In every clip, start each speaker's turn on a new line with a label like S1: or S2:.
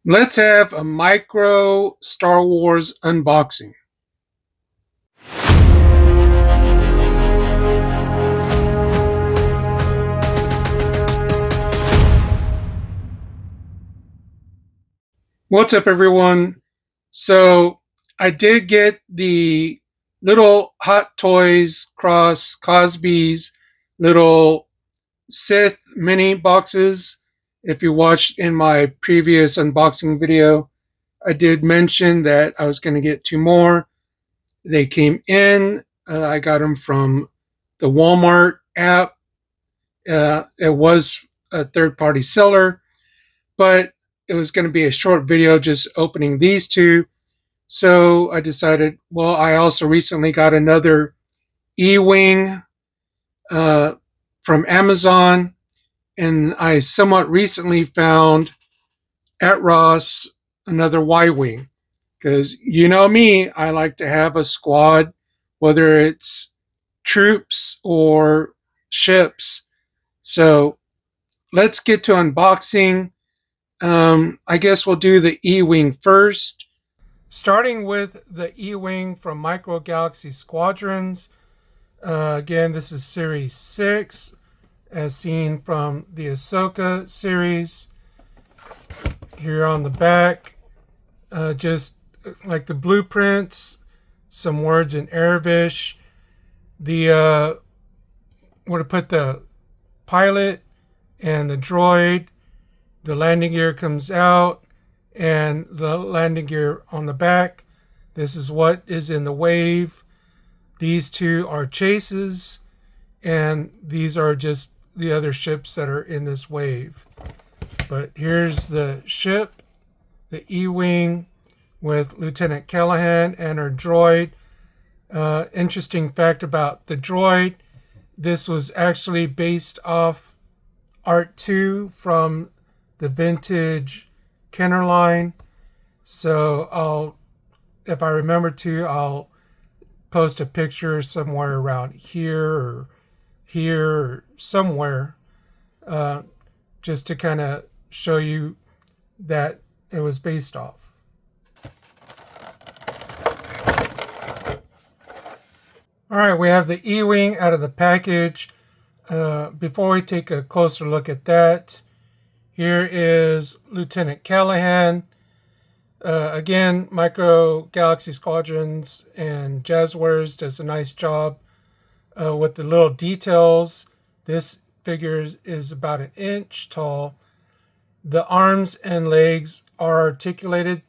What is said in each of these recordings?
S1: Let's have a micro Star Wars unboxing. What's up, everyone? So, I did get the little Hot Toys Cross Cosby's little Sith mini boxes. If you watched in my previous unboxing video, I did mention that I was going to get two more. They came in. I got them from the Walmart app. It was a third party seller, but it was going to be a short video just opening these two. So I decided, well, I also recently got another E Wing uh, from Amazon, and I somewhat recently found at Ross another Y Wing. Because you know me, I like to have a squad, whether it's troops or ships. So let's get to unboxing. I guess we'll do the E-Wing first. Starting with the E-Wing from Micro Galaxy Squadrons. Again, this is Series 6, as seen from the Ahsoka series. Here on the back, just like the blueprints, some words in Arabic. The where to put the pilot and the droid. The landing gear comes out and the landing gear on the back. This is what is in the wave. These two are chases, and these are just the other ships that are in this wave. But here's the ship, the E-Wing with Lieutenant Callahan and her droid. Interesting fact about the droid, this was actually based off Art 2 from the vintage Kenner line. So if I remember to, I'll post a picture somewhere around here or somewhere, just to kind of show you that it was based off. All right, we have the E-Wing out of the package. Before we take a closer look at that, here is Lieutenant Callahan. Again, Micro Galaxy Squadrons and Jazzwares does a nice job with the little details. This figure is about an inch tall. The arms and legs are articulated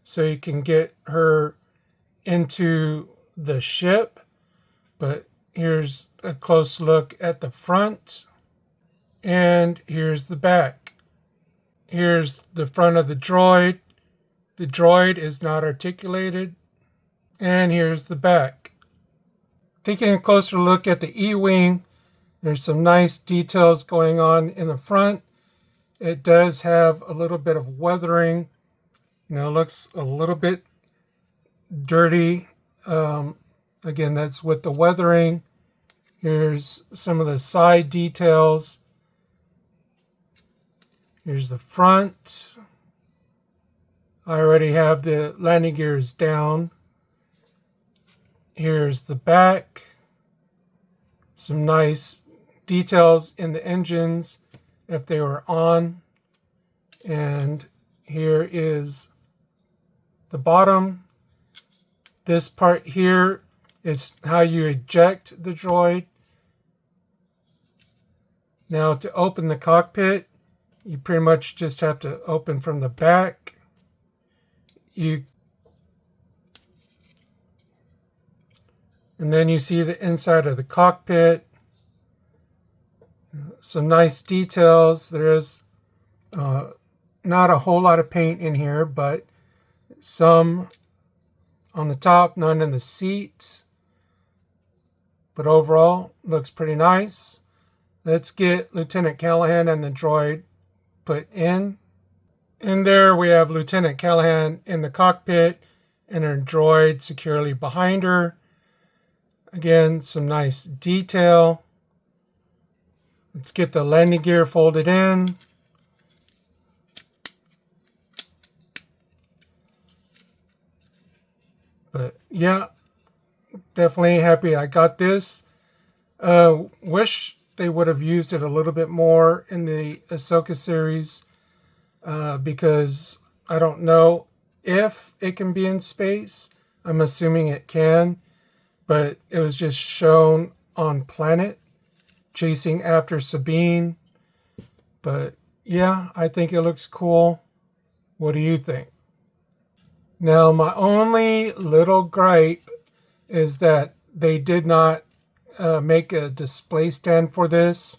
S1: so you can get her into the ship. But here's a close look at the front. And here's the back. Here's the front of the droid. The droid is not articulated. And here's the back. Taking a closer look at the E-Wing, there's some nice details going on in the front. It does have a little bit of weathering. It looks a little bit dirty. Again, that's with the weathering. Here's some of the side details. Here's the front. I already have the landing gears down. Here's the back. Some nice details in the engines if they were on. And here is the bottom. This part here is how you eject the droid. Now, to open the cockpit, you pretty much just have to open from the back. And then you see the inside of the cockpit. Some nice details. There is not a whole lot of paint in here, but some on the top, none in the seat. But overall, looks pretty nice. Let's get Lieutenant Callahan and the droid put in. And there we have Lieutenant Callahan in the cockpit and her droid securely behind her. Again, some nice detail. Let's get the landing gear folded in. But yeah, definitely happy I got this. Wish they would have used it a little bit more in the Ahsoka series, because I don't know if it can be in space. I'm assuming it can, but it was just shown on planet chasing after Sabine. But yeah, I think it looks cool. What do you think? Now, my only little gripe is that they did not make a display stand for this.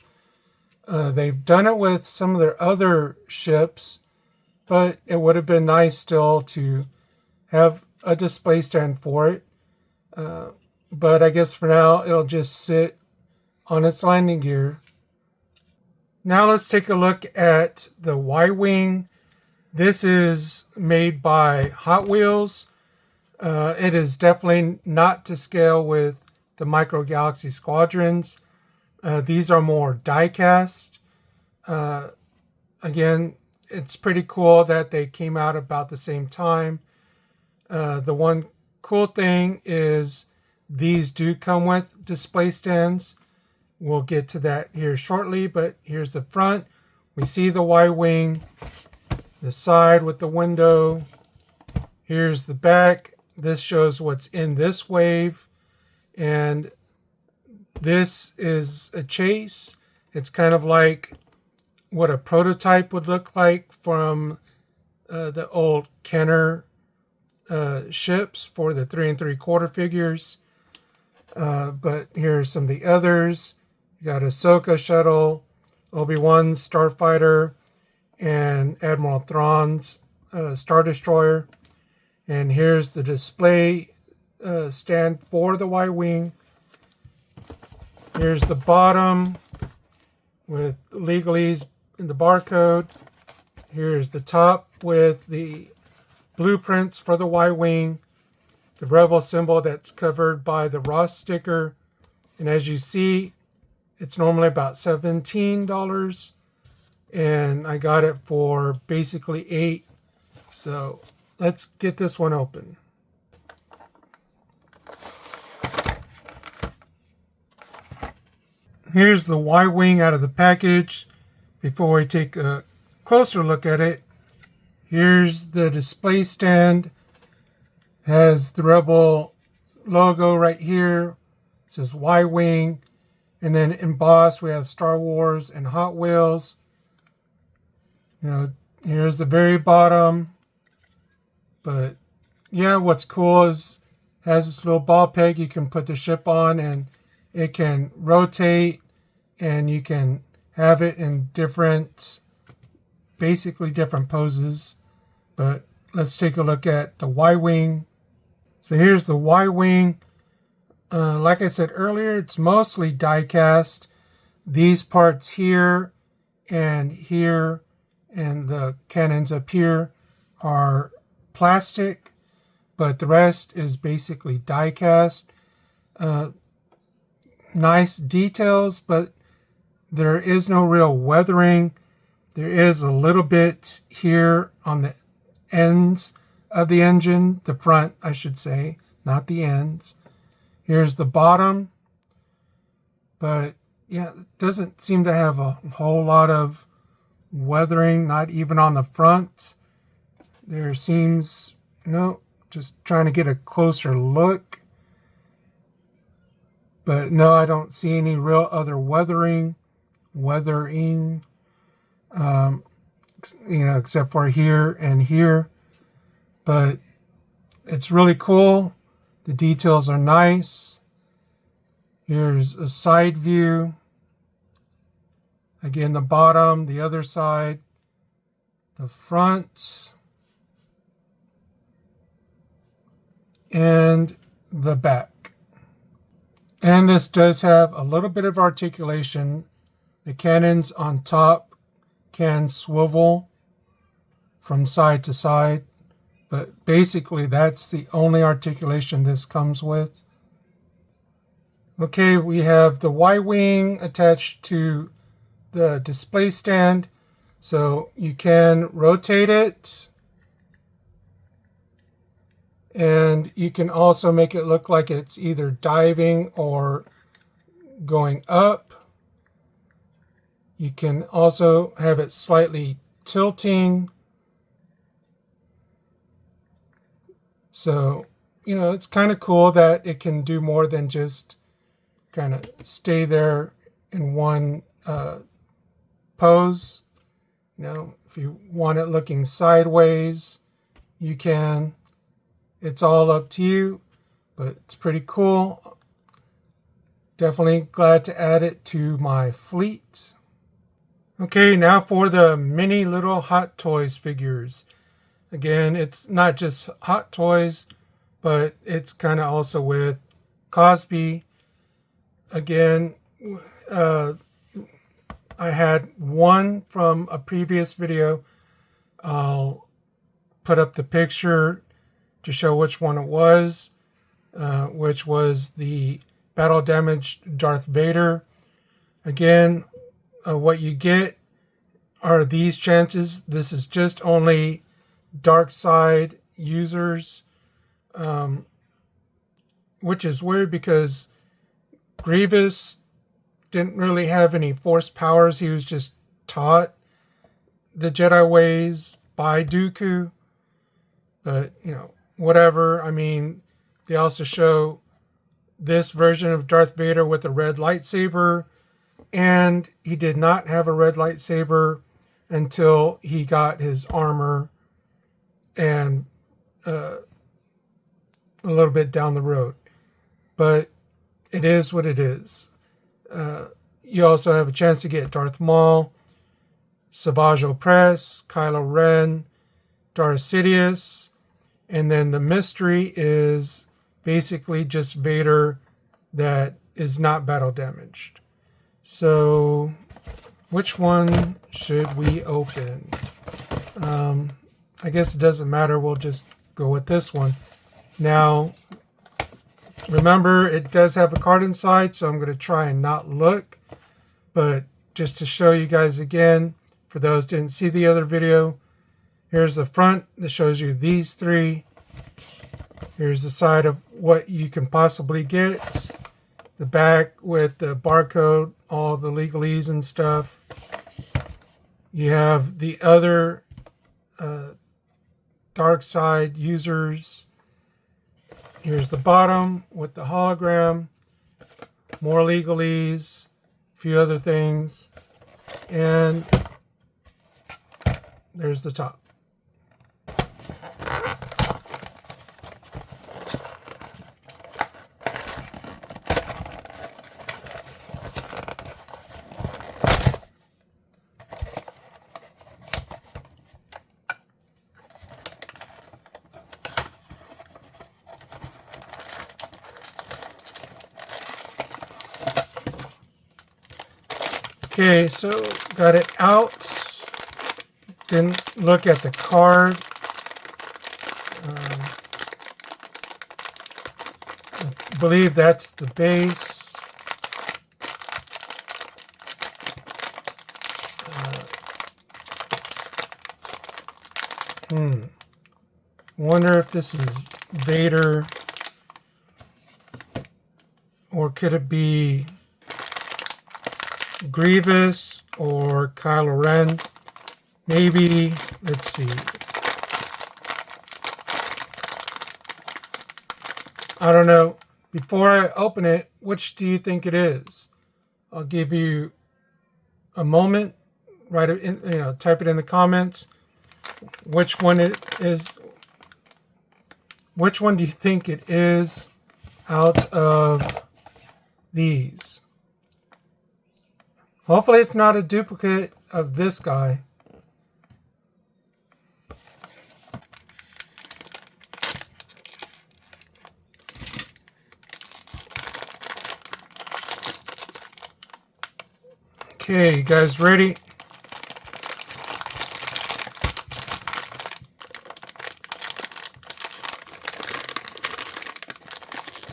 S1: They've done it with some of their other ships, but it would have been nice still to have a display stand for it. But I guess for now, it'll just sit on its landing gear. Now let's take a look at the Y-Wing. This is made by Hot Wheels. It is definitely not to scale with the Micro Galaxy Squadrons. These are more die-cast. Again, it's pretty cool that they came out about the same time. The one cool thing is these do come with display stands. We'll get to that here shortly, but here's the front. We see the Y-Wing, the side with the window. Here's the back. This shows what's in this wave. And this is a chase. It's kind of like what a prototype would look like from the old Kenner ships for the 3 3/4 figures. But here's some of the others. You got Ahsoka shuttle, Obi-Wan starfighter, and Admiral Thrawn's Star Destroyer. And here's the display stand for the Y-Wing. Here's the bottom with legalese in the barcode. Here's the top with the blueprints for the Y-Wing, the Rebel symbol that's covered by the Ross sticker. And as you see, it's normally about $17. And I got it for basically $8. So let's get this one open. Here's the Y-Wing out of the package. Before we take a closer look at it, here's the display stand. Has the Rebel logo right here. It says Y-Wing. And then embossed, we have Star Wars and Hot Wheels. You know, here's the very bottom. But yeah, what's cool is it has this little ball peg you can put the ship on, and it can rotate, and you can have it in basically different poses. But let's take a look at the Y-Wing. So here's the Y-Wing. Like I said earlier, it's mostly die cast. These parts here and the cannons up here are plastic, but the rest is basically die cast. Nice details, but there is no real weathering. There is a little bit here on the ends of the engine, the front, I should say, not the ends. Here's the bottom, but yeah, it doesn't seem to have a whole lot of weathering, not even on the front. There seems, just trying to get a closer look. But no, I don't see any real other weathering, except for here and here. But it's really cool. The details are nice. Here's a side view. Again, the bottom, the other side, the front, and the back. And this does have a little bit of articulation. The cannons on top can swivel from side to side. But basically, that's the only articulation this comes with. Okay, we have the Y-Wing attached to the display stand. So you can rotate it. And you can also make it look like it's either diving or going up. You can also have it slightly tilting. So, it's kind of cool that it can do more than just kind of stay there in one pose. If you want it looking sideways, you can. It's all up to you, but it's pretty cool. Definitely glad to add it to my fleet. Okay, now for the mini little Hot Toys figures. Again, it's not just Hot Toys, but it's kind of also with Cosby. Again, I had one from a previous video. I'll put up the picture to show which one it was, which was the battle damaged Darth Vader. Again, what you get are these chances. This is just only dark side users, which is weird because Grievous didn't really have any force powers. He was just taught the Jedi ways by Dooku. But, whatever. I mean, they also show this version of Darth Vader with a red lightsaber. And he did not have a red lightsaber until he got his armor and a little bit down the road. But it is what it is. You also have a chance to get Darth Maul, Savage Opress, Kylo Ren, Darth Sidious, and then the mystery is basically just Vader that is not battle damaged. So, which one should we open? I guess it doesn't matter. We'll just go with this one. Now, remember, it does have a card inside, so I'm going to try and not look. But just to show you guys again, for those who didn't see the other video, here's the front that shows you these three. Here's the side of what you can possibly get. The back with the barcode, all the legalese and stuff. You have the other dark side users. Here's the bottom with the hologram, more legalese, a few other things, and there's the top. Okay, so got it out. Didn't look at the card. I believe that's the base. Wonder if this is Vader, or could it be Grievous or Kylo Ren? Maybe, let's see. I don't know. Before I open it, which do you think it is? I'll give you a moment. Write it in, type it in the comments. Which one it is? Which one do you think it is out of these? Hopefully it's not a duplicate of this guy. Okay, you guys ready?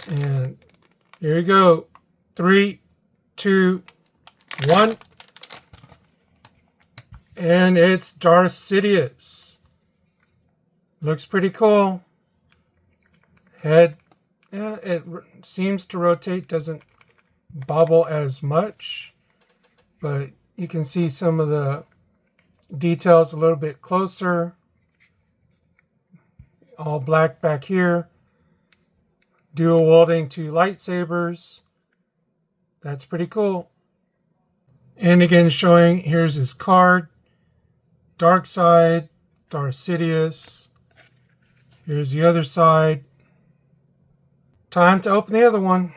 S1: And here you go. 3, 2, 1. And it's Darth Sidious. Looks pretty cool. Head, yeah, it seems to rotate, doesn't bobble as much, but you can see some of the details a little bit closer. All black back here. Dual wielding 2 lightsabers. That's pretty cool. And again, showing here's his card. Dark side, Darth Sidious. Here's the other side. Time to open the other one.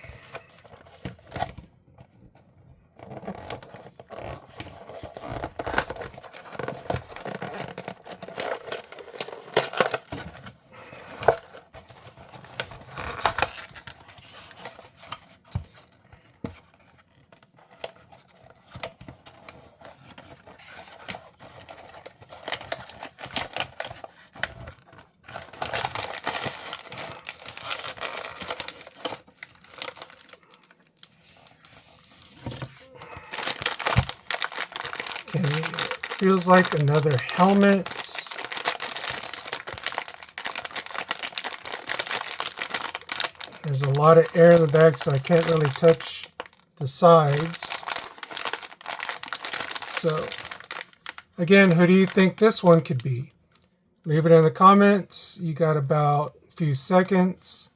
S1: Okay, feels like another helmet. There's a lot of air in the bag, so I can't really touch the sides. So, again, who do you think this one could be? Leave it in the comments. You got about a few seconds.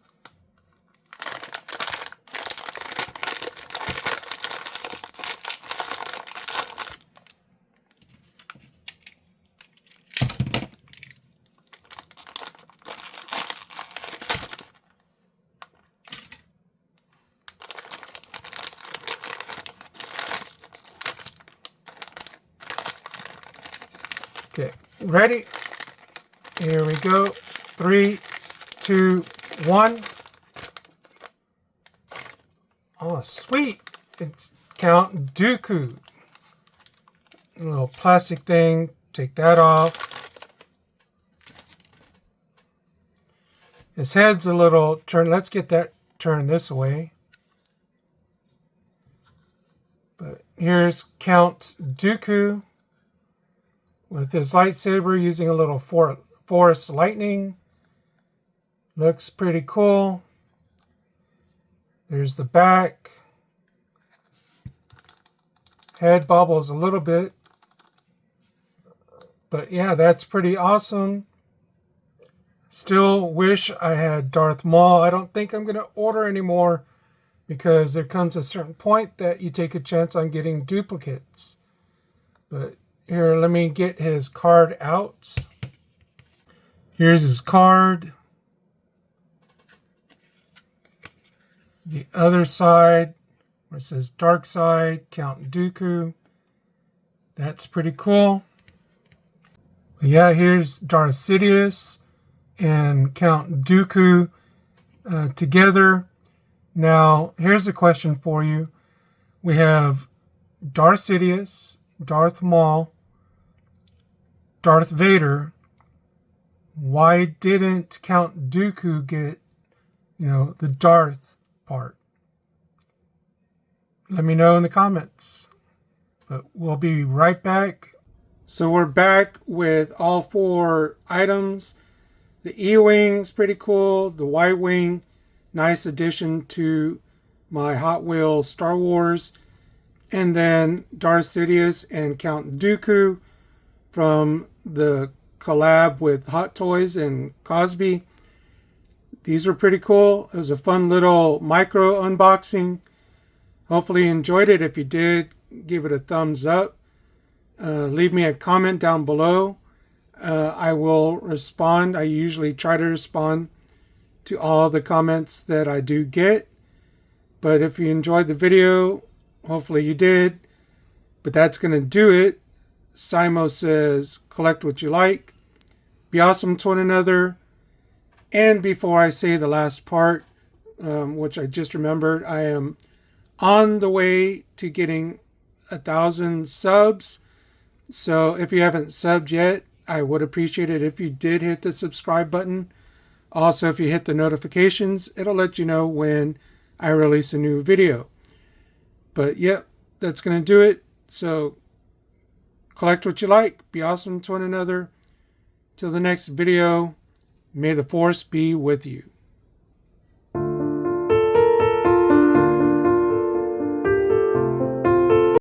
S1: Okay, ready? Here we go. 3, 2, 1. Oh, sweet. It's Count Dooku. A little plastic thing. Take that off. His head's a little turned. Let's get that turned this way. But here's Count Dooku with his lightsaber using a little force lightning. Looks pretty cool. There's the back. Head bobbles a little bit. But yeah, that's pretty awesome. Still wish I had Darth Maul. I don't think I'm going to order anymore because there comes a certain point that you take a chance on getting duplicates. But here, let me get his card out. Here's his card. The other side, where it says Dark Side, Count Dooku. That's pretty cool. But yeah, here's Darth Sidious and Count Dooku together. Now, here's a question for you. We have Darth Sidious, Darth Maul, Darth Vader. Why didn't Count Dooku get, the Darth part? Let me know in the comments. But we'll be right back. So we're back with all 4 items. The E-Wing's pretty cool. The White Wing, nice addition to my Hot Wheels Star Wars. And then Darth Sidious and Count Dooku from the collab with Hot Toys and Cosby. These were pretty cool. It was a fun little micro unboxing. Hopefully you enjoyed it. If you did, give it a thumbs up. Leave me a comment down below. I will respond. I usually try to respond to all the comments that I do get. But if you enjoyed the video, hopefully you did. But that's going to do it. Simo says, collect what you like. Be awesome to one another. And before I say the last part, which I just remembered, I am on the way to getting 1,000 subs. So if you haven't subbed yet, I would appreciate it if you did hit the subscribe button. Also, if you hit the notifications, it'll let you know when I release a new video. But yep, that's going to do it. So collect what you like. Be awesome to one another. Till the next video, may the Force be with you.